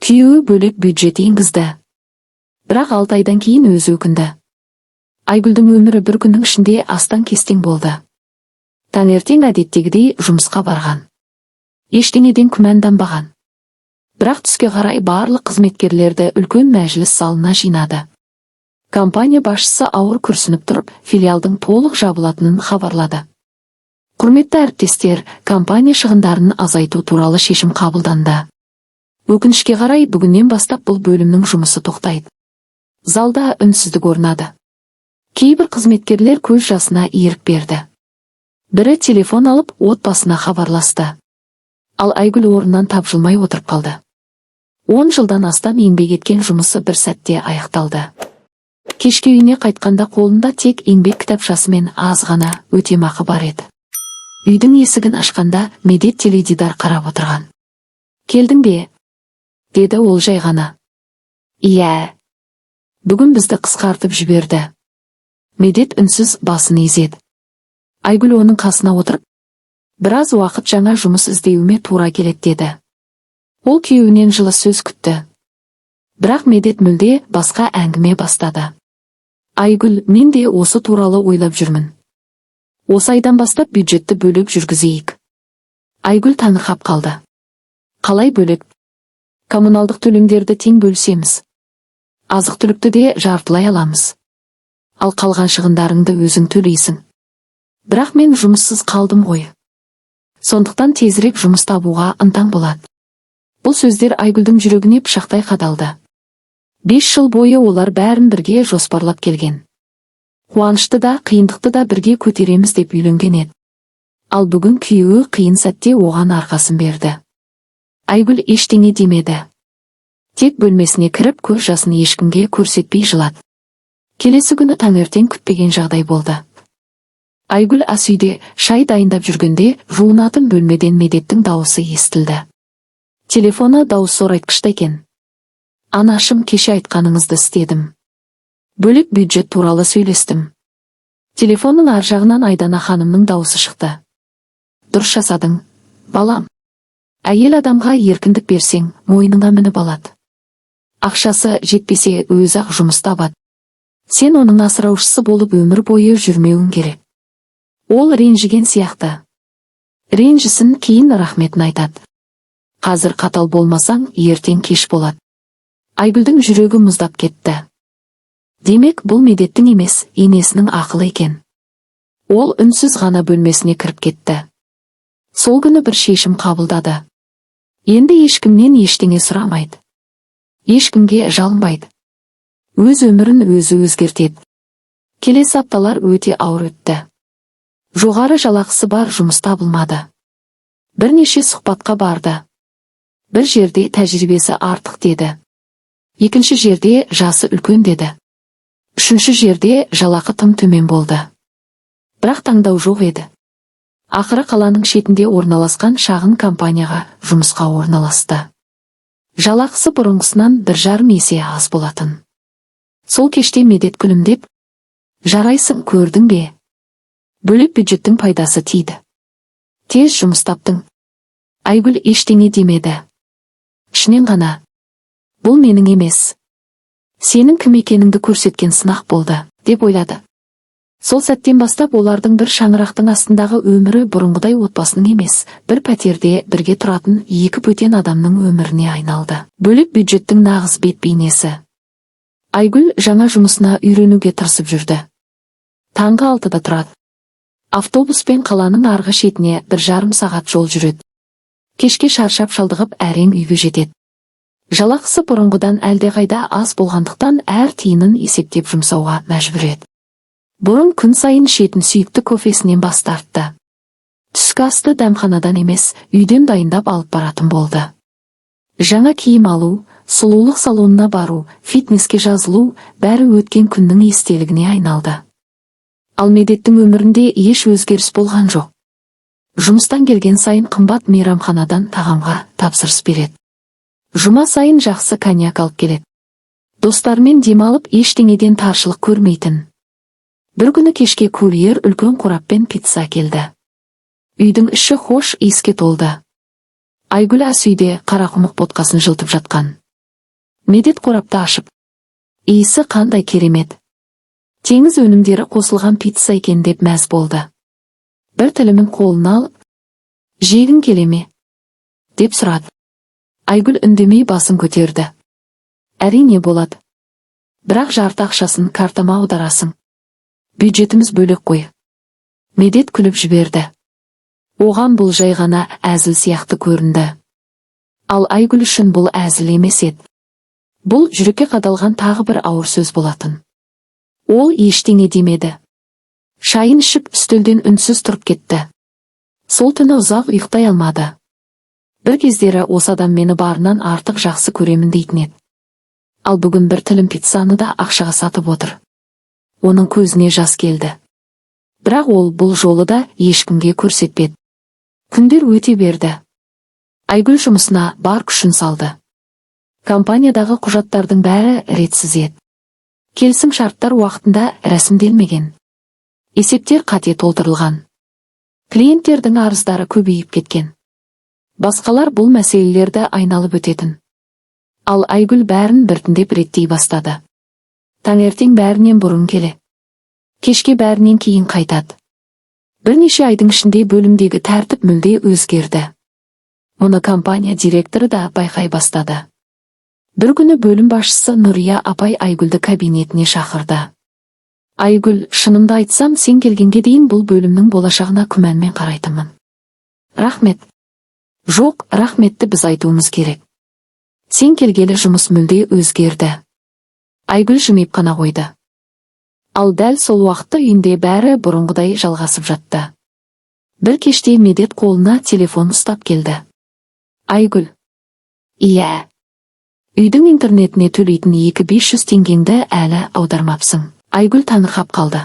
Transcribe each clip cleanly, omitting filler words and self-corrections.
Күйеуі бөлек бюджет енгізді. Бірақ 6 айдан кейін өзі өкінді. Айгүлдің өмірі бір күннің ішінде астан-кестең болды. Таңертең әдеттегідей жұмысқа барған. Ештеңеден күмәнданбаған. Бірақ түске қарай барлық қызметкерлерді үлкен мәжіліс залына жинады. Компания басшысы ауыр күрсініп тұрып, филиалдың толық жабылатынын хабарлады. Құрметті әріптестер, компания шығындарын азайту туралы шешім қабылданды. Өкінішке қарай бүгіннен бастап бұл бөлімнің жұмысы тоқтайды. Залда үнсіздік орнады. Кейбір қызметкерлер көз жасына ерік берді. Бірі телефон алып отбасына хабарласты. Ал Айгүл орнынан тапжылмай отырып қалды. 10 жылдан астам еңбек еткен жұмысы бір сәтте аяқталды. Кешке үйіне қайтқанда қолында тек еңбек кітапшасы мен аз ғана өтемақы бар еді. Үйдің есігін ашқанда Медет теледидар қарап отырған. «Келдің бе?» деді ол жай ғана. «Иә. Бүгін бізді қысқартып жіберді». Медет үнсіз басын изеді. Айгүл оның қасына отырып, «Біраз уақыт жаңа жұмыс іздеуіме тура келеді» деді. Ол күйеуінен жылы сөз күтті. Бірақ Медет мүлде басқа әңгіме бастады. «Айгүл, мен де осы туралы ойлап жүрмін. Осы айдан бастап бюджетті бөліп жүргізейік». Айгүл таңырқап қалды. «Қалай бөлек? Коммуналдық төлемдерді тең бөлсеміз. Азық-түлікті де жартылай аламыз. Ал қалған шығындарыңды өзің төлейсің. Бірақ мен жұмыссыз қалдым ғой. Сондықтан тезірек жұмыс табуға ынтаң болады». Бұл сөздер Айгүлдің жүрегіне пышақтай қадалды. 5 жыл бойы олар бәрін бірге жоспарлап келген. Қуанышты да, қиындықты да бірге көтереміз деп үйленген еді. Ал бүгін күйеуі қиын сәтте оған арқасын берді. Айгүл ештеңе демеді. Тек бөлмесіне кіріп көз жасын ешкімге көрсетпей жылады. Келесі күні таңертең күтпеген жағдай болды. Айгүл ас үйде шай дайындап жүргенде жуынатын бөлмеден Медеттің дауысы естілді. Телефоны дауыс зорайтқышта екен. «Анашым, кеше айтқаныңызды істедім. Бөлек бюджет туралы сөйлестім». Телефонның ар жағынан Айдана ханымның дауысы шықты. «Дұрыс жасадың, балам. Әйел адамға еркіндік берсең, мойныңа мініп алады. Ақшасы жетпесе өзі-ақ жұмыс табады. Сен оның асыраушысы болып өмір бойы жүрмеуің керек». Ол ренжіген сияқты. Ренжісін, кейін рахметін айтады. «Қазір қатал болмасаң, ертең кеш болады». Айгүлдің жүрегі мұздап кетті. Демек, бұл Медеттің емес, енесінің ақылы екен. Ол үнсіз ғана бөлмесіне кіріп кетті. Сол күні бір шешім қабылдады. Енді ешкімнен ештеңе сұрамайды. Ешкімге жалынбайды. Өз өмірін өзі өзгертеді. Келесі апталар өте ауыр өтті. Жоғары жалақысы бар жұмыс табылмады. Бірнеше сұхбатқа барды. Бір жерде тәжірибесі артық деді. Екінші жерде жасы үлкен деді. Үшінші жерде жалақы тым төмен болды. Бірақ таңдау жоқ еді. Ақыры қаланың шетінде орналасқан шағын компанияға жұмысқа орналасты. Жалақысы бұрынғысынан 1,5 есе аз болатын. Сол кеште Медет күлімдеп, «Жарайсың, көрдің бе? Бөлек бюджеттің пайдасы тиді. Тез жұмыс таптың». Айгүл ештеңе демеді. Ішінен ғана, «Бұл менің емес. Сенің кім екеніңді көрсеткен сынақ болды», деп ойлады. Сол сәттен бастап олардың бір шаңырақтың астындағы өмірі бұрынғыдай отбасының емес, бір пәтерде бірге тұратын екі бөтен адамның өміріне айналды. Бөлек бюджеттің нағыз бет-бейнесі. Айгүл жаңа жұмысына үйренуге тырысып жүрді. Таңғы 6-да тұрады. Автобуспен қаланың арғы шетіне 1,5 сағат жол жүреді. Кешке шаршап-шалдығып әрең үйге жетеді. Жалақысы бұрынғыдан әлдеқайда аз болғандықтан әр тиынын есептеп жұмсауға мәжбүр еді. Бұрын күн сайын ішетін сүйікті кофесінен бас тартты. Түскі асты дәмханадан емес, үйден дайындап алып баратын болды. Жаңа киім алу, сұлулық салонына бару, фитнеске жазылу, бәрі өткен күннің естелігіне айналды. Ал Медеттің өмірінде еш өзгеріс болған жоқ. Жұмыстан келген сайын қымбат мейрамханадан тағамға тапсырыс береді. Жұма сайын жақсы коньяк алып келеді. Достармен демалып ештеңеден таршылық көрмейтін. Бір күні кешке курьер үлкен қораппен пицца келді. Үйдің іші хош иіске толды. Айгүл ас үйде қарақұмық ботқасын жылтып жатқан. Медет қорапты ашып. Иісі қандай керемет. Теңіз өнімдері қосылған пицца екен деп мәз болды. Бір тілімін қолына алып, жегің келе ме? Деп сұрады. Айгүл үндемей басын көтерді. Әрине болады. Бірақ жарты ақшасын картама аударасың. Бюджетіміз бөлек қой. Медет күліп жіберді. Оған бұл жай ғана әзіл сияқты көрінді. Ал Айгүл үшін бұл әзіл емес еді. Бұл жүрекке қадалған тағы бір ауыр сөз болатын. Ол ештеңе демеді. Шайын ішіп үстелден үнсіз тұрып кетті. Сол түні ұзақ ұйықтай алмады. Бір кездері осы адам мені барынан артық жақсы көремін дейтін еді. Ал бүгін бір тілім пиццаны да ақшаға сатып отыр. Оның көзіне жас келді. Бірақ ол бұл жолы да ешкімге көрсетпеді. Күндер өте берді. Айгүл жұмысына бар күшін салды. Компаниядағы құжаттардың бәрі ретсіз еді. Келісім шарттар уақытында рәсімделмеген. Есептер қате толтырылған. Клиенттердің арыздары көбейіп кеткен. Басқалар бұл мәселелерді айналып өтетін. Ал Айгүл бәрін біртіндеп реттей бастады. Таңертең бәрінен бұрын келе. Кешке бәрінен кейін қайтады. Бірнеше айдың ішінде бөлімдегі тәртіп мүлде өзгерді. Оны компания директоры да байқай бастады. Бір күні бөлім басшысы Нұрия апай Айгүлді кабинетіне шақырды. Айгүл, шынымды айтсам, сен келгенге дейін бұл бөлімнің болашағына күмәнмен қарайтынмын. Рахмет. Жоқ, рахметті біз айтуымыз керек. Сен келгелі жұмыс мүлде өзгерді. Айгүл жымиып қана қойды. Ал дәл сол уақытта үйінде бәрі бұрынғыдай жалғасып жатты. Бір кеште Медет қолына телефон ұстап келді. Айгүл. Иә. Үйдің интернетіне төлейтін 200-500 теңгеңді әлі аудармапсың. Айгүл таңырқап қалды.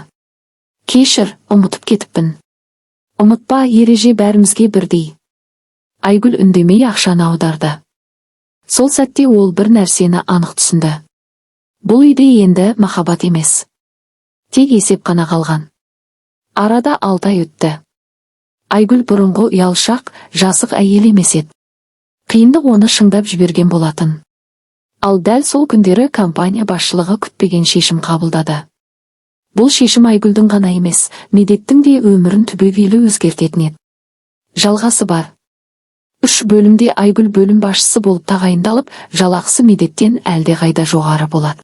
Кешір, ұмытып кетіппін. Ұмытпа, ереже бәрімізге бірдей. Айгүл үндемей ақшаны аударды. Сол сәтте ол бір нәрсені анық түсінді. Бұл үйде енді махаббат емес. Тек есеп қана қалған. Арада 6 ай өтті. Айгүл бұрынғы ұялшақ, жасық әйел емес еді. Қиындық оны шыңдап жіберген болатын. Ал дәл сол күндері компания басшылығы күтпеген шешім қабылдады. Бұл шешім Айгүлдің ғана емес, Медеттің де өмірін түбегейлі өзгертетін еді. Жалғасы бар. 3 бөлімде Айгүл бөлім басшысы болып тағайындалып, жалақысы Медеттен әлдеқайда жоғары болады.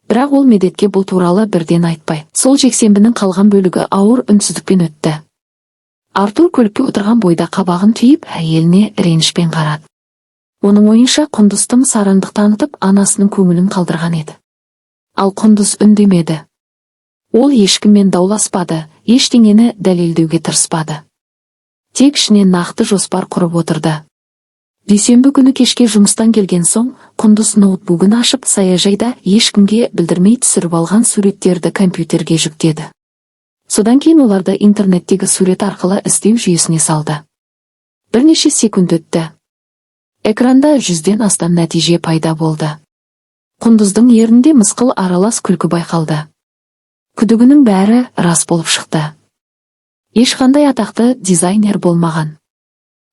Бірақ ол Медетке бұл туралы бірден айтпай. Сол жексенбінің қалған бөлігі ауыр үнсіздікпен өтті. Артур көлікке отырған бойда қабағын түйіп, әйеліне ренішпен қарады. Оның ойынша Құндыз тым сараңдық танытып, анасының көңілін қалдырған еді. Ал Құндыз үндемеді. Ол ешкіммен дауласпады, ештеңені дәлелдеуге тырыспады. Тек ішінен нақты жоспар құрып отырды. Дүйсенбі күні кешке жұмыстан келген соң, Құндыз ноутбугын ашып, саяжайда ешкімге білдірмей түсіріп алған суреттерді компьютерге жүктеді. Содан кейін оларды интернеттегі сурет арқылы іздеу жүйесіне салды. Бірнеше секунд өтті. Экранда 100-ден астам нәтиже пайда болды. Құндыздың ерінде мысқыл аралас күлкі байқалды. Күдігінің бәрі рас болып шықты. Ешқандай атақты дизайнер болмаған.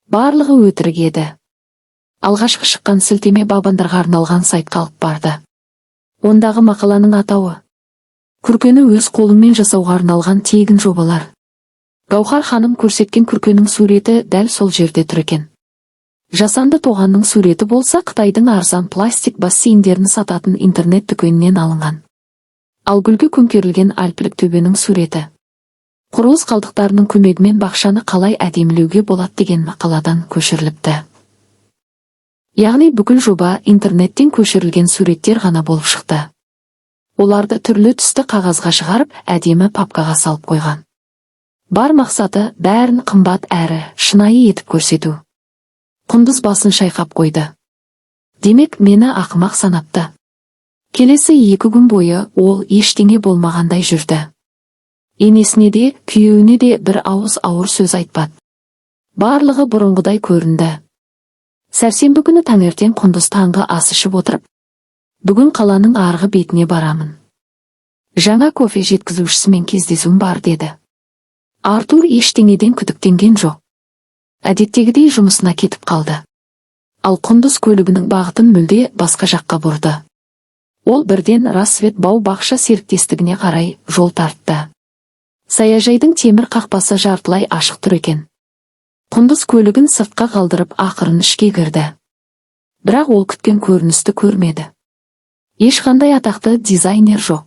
Барлығы өтірік еді. Алғашқы шыққан сілтеме бабандарға арналған сайтқа алып барды. Ондағы мақаланың атауы: күркені өз қолыңмен жасауға арналған тегін жобалар. Гаухар ханым көрсеткен күркенің суреті дәл сол жерде тұр екен. Жасанды тоғанның суреті болса Қытайдың арзан пластик бассейндерін сататын интернет дүкенінен алынған. Ал гүлге көмкерілген альпілік төбенің суреті. Құрылыс қалдықтарының көмегімен бақшаны қалай әдемілеуге болады деген мақаладан көшіріліпті. Яғни бүкіл жоба интернеттен көшірілген суреттер ғана болып шықты. Оларды түрлі түсті қағазға шығарып, әдемі папкаға салып қойған. Бар мақсаты бәрін қымбат әрі шынайы етіп көрсету. Құндыз басын шайқап қойды. Демек, мені ақымақ санапты. Келесі 2 күн бойы ол ештеңе болмағандай жүрді. Енесіне де, күйеуіне де бір ауыз ауыр сөз айтпады. Барлығы бұрынғыдай көрінді. Сәрсенбі күні таңертең Құндыз таңғы ас ішіп отырып, бүгін қаланың арғы бетіне барамын. Жаңа кофе жеткізушісімен кездесуім бар деді. Артур ештеңеден күдіктенген жоқ. Әдеттегідей жұмысына кетіп қалды. Ал Құндыз көлігінің бағытын мүлде басқа жаққа бұрды. Ол бірден Рассвет бау-бақша серіктестігіне қарай жол тартты. Саяжайдың темір қақпасы жартылай ашық тұр екен. Құндыз көлігін сыртқа қалдырып ақырын ішке кірді. Бірақ ол күткен көріністі көрмеді. Ешқандай атақты дизайнер жоқ.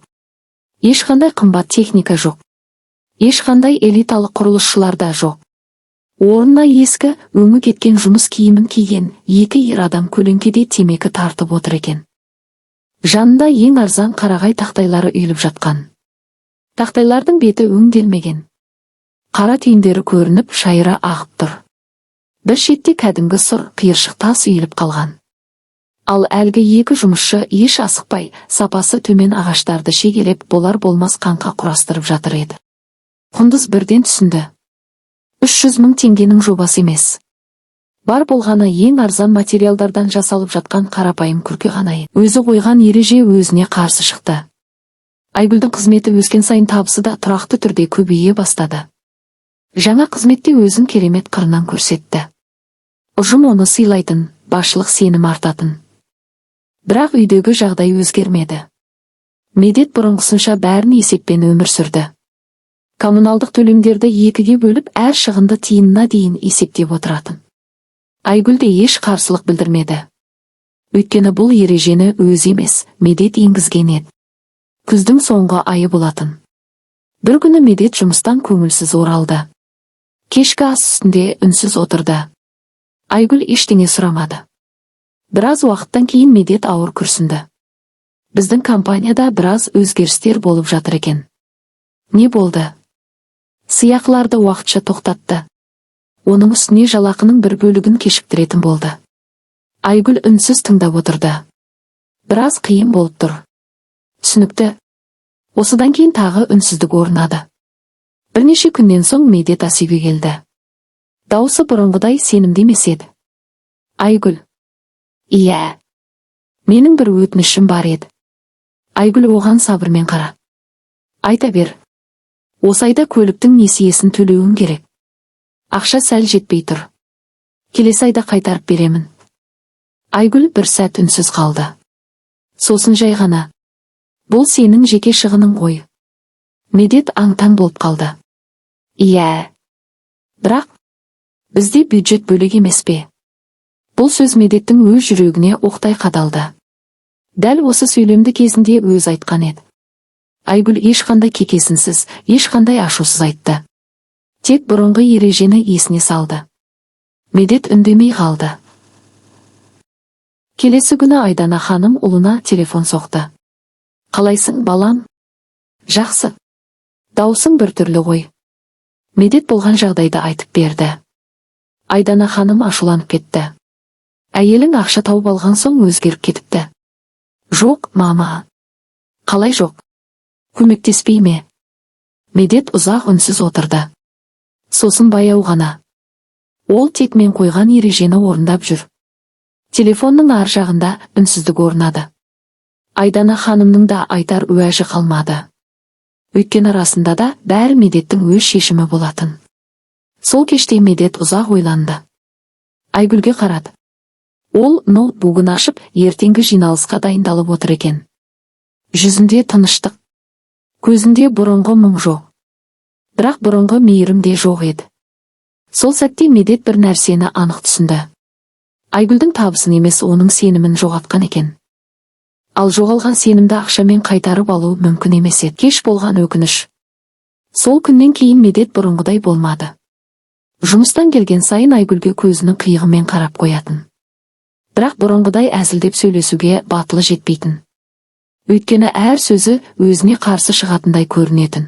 Ешқандай қымбат техника жоқ. Ешқандай элиталық құрылысшылар да жоқ. Орнына ескі, өңі кеткен жұмыс киімін киген екі ер адам көлеңкеде темекі тартып отыр екен. Жанында ең арзан қарағай тақтайлары үйіліп жатқан. Тақтайлардың беті өңделмеген. Қара түйіндері көрініп, шайыра ағып тұр. Бір шетте кәдімгі сұр қиыршық тас үйіліп қалған. Ал әлгі екі жұмысшы еш асықпай, сапасы төмен ағаштарды шегелеп болар-болмас қаңқа құрастырып жатыр еді. Құндыз бірден түсінді. 300 000 теңгенің жобасы емес. Бар болғаны ең арзан материалдардан жасалып жатқан қарапайым күрке ғана еді. Өзі қойған ереже өзіне қарсы шықты. Айгүлдің қызметі өскен сайын табысы да тұрақты түрде көбейе бастады. Жаңа қызметте өзін керемет қырынан көрсетті. Ұжым оны сыйлайтын, басшылық сенім артатын. Бірақ үйдегі жағдай өзгермеді. Медет бұрынғысынша бәрін есеппен өмір сүрді. Коммуналдық төлемдерді екіге бөліп, әр шығынды тиынына дейін есептеп отыратын. Айгүл де еш қарсылық білдірмеді. Өйткені бұл ережені өзі емес, Медет енгізген еді. Күздің соңғы айы болатын. Бір күні Медет жұмыстан көңілсіз оралды. Кешкі ас үстінде үнсіз отырды. Айгүл ештеңе сұрамады. Біраз уақыттан кейін Медет ауыр күрсінді. Біздің компанияда біраз өзгерістер болып жатыр екен. Не болды? Сыйақыларды уақытша тоқтатты. Оның үстіне жалақының бір бөлігін кешіктіретін болды. Айгүл үнсіз тыңдап отырды. Біраз қиын болып тұр. Түсінікті. Осыдан кейін тағы үнсіздік орнады. Бірнеше күннен соң Медет ас үйге келді. Дауысы бұрынғыдай сенімді емес еді. Айгүл. Иә. Менің бір өтінішім бар еді. Айгүл оған сабырмен қара. Айта бер. Осы айда көліктің несиесін төлеуім керек. Ақша сәл жетпей тұр. Келесі айда қайтарып беремін. Айгүл бір сәт үнсіз қалды. Сосын жай ғана. Бұл сенің жеке шығының ғой. Медет аң-таң болып қалды. Иә. Бірақ, бізде бюджет бөлек емес пе? Бұл сөз Медеттің өз жүрегіне оқтай қадалды. Дәл осы сөйлемді кезінде өз айтқан еді. Айгүл ешқандай кекесінсіз, ешқандай ашусыз айтты. Тек бұрынғы ережені есіне салды. Медет үндемей қалды. Келесі күні Айдана ханым ұлына телефон соқты. Қалайсың, балам? Жақсы. Даусың бір түрлі ғой. Медет болған жағдайды айтып берді. Айдана ханым ашуланып кетті. Әйелің ақша тауып алған соң өзгеріп кетіпті. Жоқ, мама. Қалай жоқ? Көмектеспей ме? Медет ұзақ үнсіз отырды. Сосын баяу ғана. Ол тек мен қойған ережені орындап жүр. Телефонның ар жағында үнсіздік орнады. Айдана ханымның да айтар уәжі қалмады. Өйткені расында да бәрі Медеттің өз шешімі болатын. Сол кеште Медет ұзақ ойланды. Айгүлге қарады. Ол ноутбугын ашып, ертеңгі жиналысқа дайындалып отыр екен. Жүзінде тыныштық. Көзінде бұрынғы мұң жоқ. Бірақ бұрынғы мейірім де жоқ еді. Сол сәтте Медет бір нәрсені анық түсінді. Айгүлдің табысын емес, оның сенімін жоғалтқан екен. Ал жоғалған сенімді ақшамен қайтарып алу мүмкін емес еді. Кеш болған өкініш. Сол күннен кейін Медет бұрынғыдай болмады. Жұмыстан келген сайын Айгүлге көзінің қиығымен қарап қоятын. Бірақ бұрынғыдай әзілдеп сөйлесуге батылы жетпейтін. Өйткені әр сөзі өзіне қарсы шығатындай көрінетін.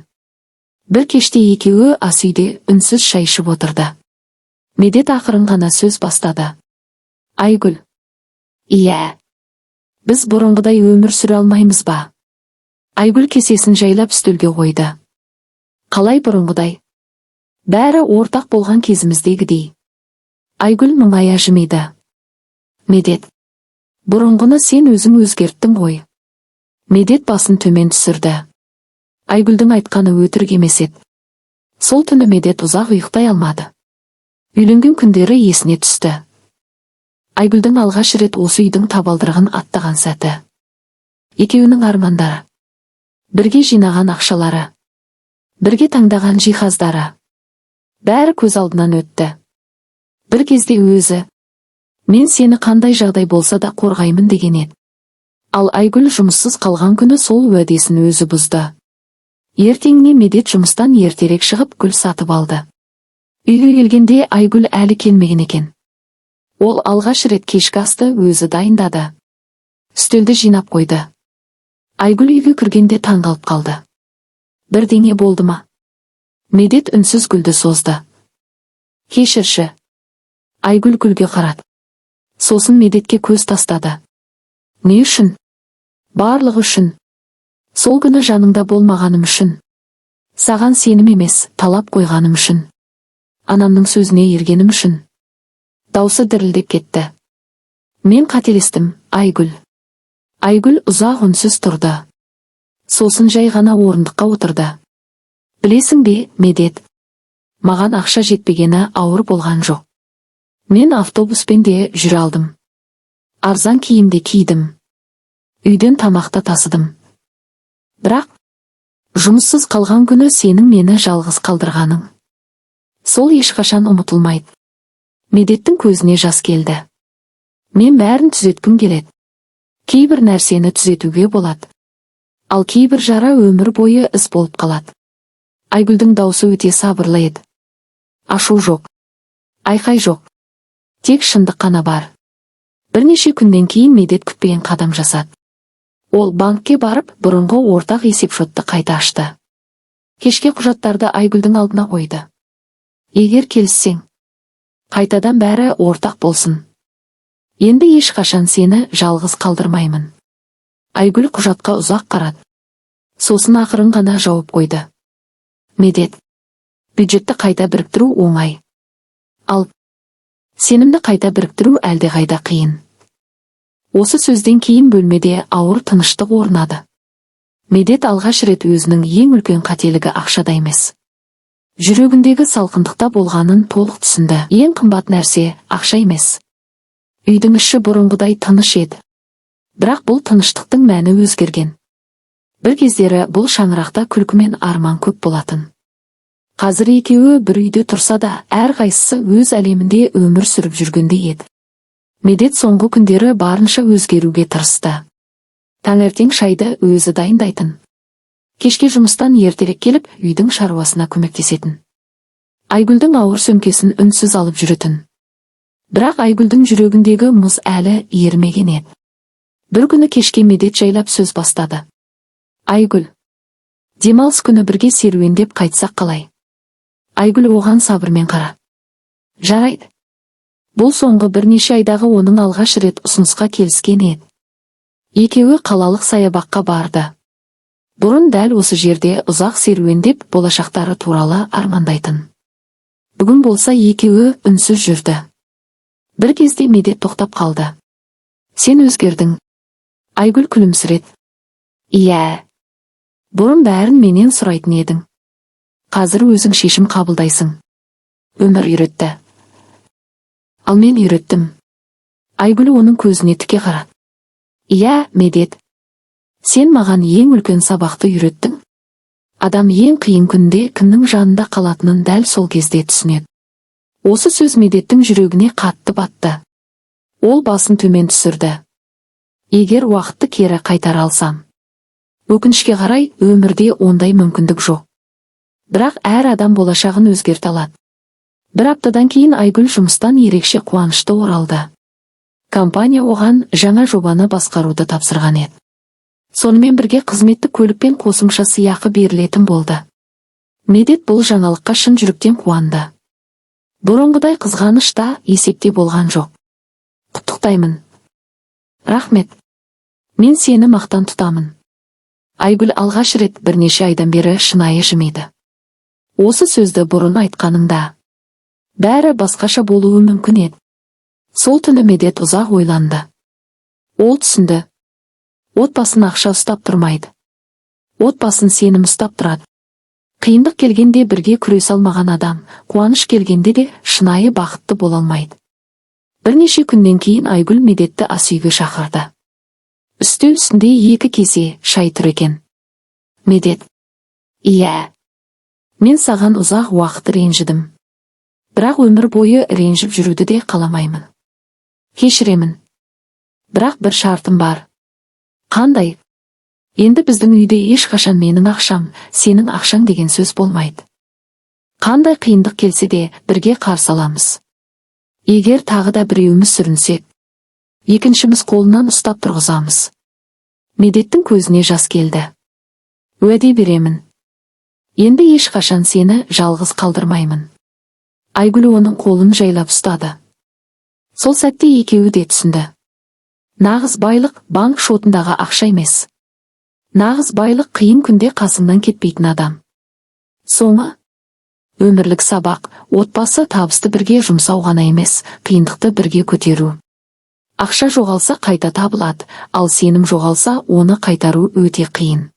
Бір кеште екеуі ас үйде үнсіз шай ішіп отырды. Медет ақырын ғана сөз бастады. Айгүл. Иә. Біз бұрынғыдай өмір сүре алмаймыз ба? Айгүл кесесін жайлап үстелге қойды. Қалай бұрынғыдай? Бәрі ортақ болған кезіміздегідей. Айгүл мұңая жымиды. Медет. Бұрынғыны сен өзің өзгерттің ғой. Медет басын төмен түсірді. Айгүлдің айтқаны өтірік емес еді. Сол түні Медет ұзақ ұйықтай алмады. Үйленген күндері есіне түсті. Айгүлдің алғаш рет осы үйдің табалдырығын аттаған сәті. Екеуінің армандары, бірге жинаған ақшалары, бірге таңдаған жиһаздары, бәрі көз алдынан өтті. Бір кезде өзі, мен сені қандай жағдай болса да қорғаймын деген еді. Ал Айгүл жұмыссыз қалған күні сол уәдесін өзі бұзды. Ертеңіне Медет жұмыстан ертерек шығып гүл сатып алды. Үйге келгенде Айгүл әлі келмеген екен. Ол алғаш рет кешкі асты өзі дайындады. Үстелді жинап қойды. Айгүл үйге кіргенде таңғалып қалды. Бірдеңе болды ма? Медет үнсіз гүлді созды. Кешірші. Айгүл гүлге қарады. Сосын Медетке көз тастады. Не үшін? Барлығы үшін. Сол күні жаныңда болмағаным үшін. Саған сенім емес, талап қойғаным үшін. Анамның сөзіне ергенім үшін. Даусы дірілдеп кетті. Мен қателестім, Айгүл. Айгүл ұзақ үнсіз тұрды. Сосын жай ғана орындыққа отырды. Білесің бе, Медет, маған ақша жетпегені ауыр болған жоқ. Мен автобуспен де жүре алдым. Арзан киімде кидім. Үйден тамақты тасыдым. Бірақ, жұмыссыз қалған күні сенің мені жалғыз қалдырғаның. Сол ешқашан ұмытылмайды. Медеттің көзіне жас келді. Мен бәрін түзеткім келеді. Кейбір нәрсені түзетуге болады. Ал кейбір жара өмір бойы із болып қалады. Айгүлдің даусы өте сабырлы еді. Ашу жоқ. Айқай жоқ. Тек шындық қана бар. Бірнеше күннен кейін Медет күтпеген қадам жасады. Ол банкке барып, бұрынғы ортақ есепшотты қайта ашты. Кешке құжаттарды Айгүлдің алдына қойды. Егер келіссең, қайтадан бәрі ортақ болсын. Енді ешқашан сені жалғыз қалдырмаймын. Айгүл құжатқа ұзақ қарады. Сосын ақырын ғана жауап қойды. Медет, бюджетті қайта біріктіру оңай. Ал сенімді қайта біріктіру әлдеқайда қиын. Осы сөзден кейін бөлмеде ауыр тыныштық орнады. Медет алғаш рет өзінің ең үлкен қателігі ақшада емес. Жүрегіндегі салқындықта болғанын толық түсінді. Ең қымбат нәрсе ақша емес. Үйдің іші бұрынғыдай тыныш еді. Бірақ бұл тыныштықтың мәні өзгерген. Бір кездері бұл шаңырақта күлкі мен арман көп болатын. Қазір екеуі бір үйде тұрса да, әрқайсысы өз әлемінде өмір сүріп жүргендей еді. Медет соңғы күндері барынша өзгеруге тырысты. Таңертең шайды өзі дайындайтын. Кешке жұмыстан ертерек келіп, үйдің шаруасына көмектесетін. Айгүлдің ауыр сөмкесін үнсіз алып жүретін. Бірақ Айгүлдің жүрегіндегі мұз әлі ерімеген еді. Бір күні кешке Медет жайлап сөз бастады. Айгүл, демалыс күні бірге серуендеп қайтсақ қалай? Айгүл оған сабырмен қара. Жарайды. Бұл соңғы бірнеше айдағы оның алғаш рет ұсынысқа келіскен еді. Екеуі қалалық саябаққа барды. Бұрын дәл осы жерде ұзақ серуендеп болашақтары туралы армандайтын. Бүгін болса екеуі үнсіз жүрді. Бір кезде Медет тоқтап қалды. Сен өзгердің. Айгүл күлімсіреді. Иә. Бұрын бәрін менен сұрайтын едің. Қазір өзің шешім қабылдайсың. Өмір үйретті. Ал мен үйреттім. Айгүл оның көзіне тіке қарады. Иә, Медет. Сен маған ең үлкен сабақты үйреттің. Адам ең қиын күнде кімнің жанында қалатынын дәл сол кезде түсінеді. Осы сөз Медеттің жүрегіне қатты батты. Ол басын төмен түсірді. Егер уақытты кері қайтара алсам. Өкінішке қарай, өмірде ондай мүмкіндік жоқ. Бірақ әр адам болашағын өзгерте алады. Бір аптадан кейін Айгүл жұмыстан ерекше қуанышты оралды. Компания оған жаңа жобаны басқаруды тапсырған еді. Сонымен бірге қызметтік көлікпен қосымша сыйақы берілетін болды. Медет бұл жаңалыққа шын жүректен қуанды. Бұрынғыдай қызғаныш та есепте болған жоқ. Құттықтаймын. Рахмет. Мен сені мақтан тұтамын. Айгүл алғаш рет бірнеше айдан бері шынайы жымиды. Осы сөзді бұрын айтқаныңда бәрі басқаша болуы мүмкін еді. Сол түні Медет ұзақ ойланды. Ол түсінді. Отбасын ақша ұстап тұрмайды. Отбасын сенім ұстап тұрады. Қиындық келгенде бірге күрес алмаған адам, қуаныш келгенде де шынайы бақытты бола алмайды. Бірнеше күннен кейін Айгүл Медетті ас үйге шақырды. Үстел үстінде 2 кесе шай тұр екен. Медет: «Иә, мен саған ұзақ уақыт ренжідім. Бірақ өмір бойы ренжіп жүруді де қаламаймын. Кешіремін. Бірақ бір шартым бар». «Қандай?» «Енді біздің үйде ешқашан менің ақшам, сенің ақшаң деген сөз болмайды. Қандай қиындық келсе де бірге қарсы аламыз. Егер тағы да біреуіміз сүрінсек, екіншіміз қолынан ұстап тұрғызамыз». Медеттің көзіне жас келді. «Уәде беремін. Енді ешқашан сені жалғыз қалдырмаймын». Айгүл оның қолын жайлап ұстады. Сол сәтте екеуі де түсінді. Нағыз байлық банк шотындағы ақша емес. Нағыз байлық қиын күнде қасыңнан кетпейтін адам. Соңы өмірлік сабақ, отбасы табысты бірге жұмсау ғана емес, қиындықты бірге көтеру. Ақша жоғалса қайта табылады, ал сенім жоғалса оны қайтару өте қиын.